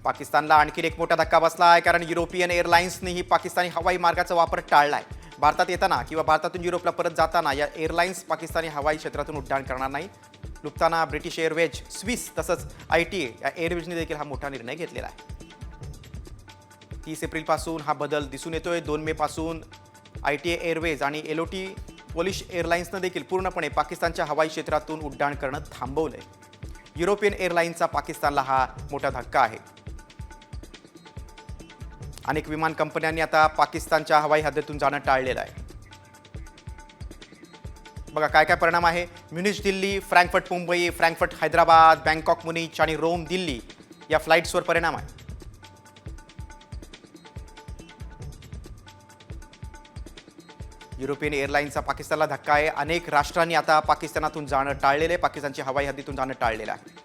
पाकिस्तानला आणखी एक मोठा धक्का बसला आहे, कारण युरोपियन एअरलाइन्सनेही पाकिस्तानी हवाई मार्गाचा वापर टाळलाय। भारतात येताना किंवा भारतातून युरोपला परत जाताना या एअरलाइन्स पाकिस्तानी हवाई क्षेत्रातून उड्डाण करणार नाही। लुफ्ताना, ब्रिटिश एअरवेज, स्विस तसंच ITA या एअरवेजने देखील हा मोठा निर्णय घेतलेला आहे। 30 एप्रिलपासून हा बदल दिसून येतोय। 2 मे पासून ITA एअरवेज आणि LOT पोलिश एअरलाइन्सनं देखील पूर्णपणे पाकिस्तानच्या हवाई क्षेत्रातून उड्डाण करणं थांबवलंय। युरोपियन एअरलाइन्सचा पाकिस्तानला हा मोठा धक्का आहे। अनेक विमान कंपन्यांनी आता पाकिस्तानच्या हवाई हद्दीतून जाणं टाळलेलं आहे। बघा काय काय परिणाम आहे। Munich Delhi, Frankfurt Mumbai, Frankfurt Hyderabad, Bangkok Munich आणि रोम दिल्ली या फ्लाइट्सवर परिणाम आहे। युरोपियन एअरलाइन्सचा पाकिस्तानला धक्का आहे। अनेक राष्ट्रांनी आता पाकिस्तानातून जाणं टाळलेलं आहे, पाकिस्तानच्या हवाई हद्दीतून जाणं टाळलेलं आहे।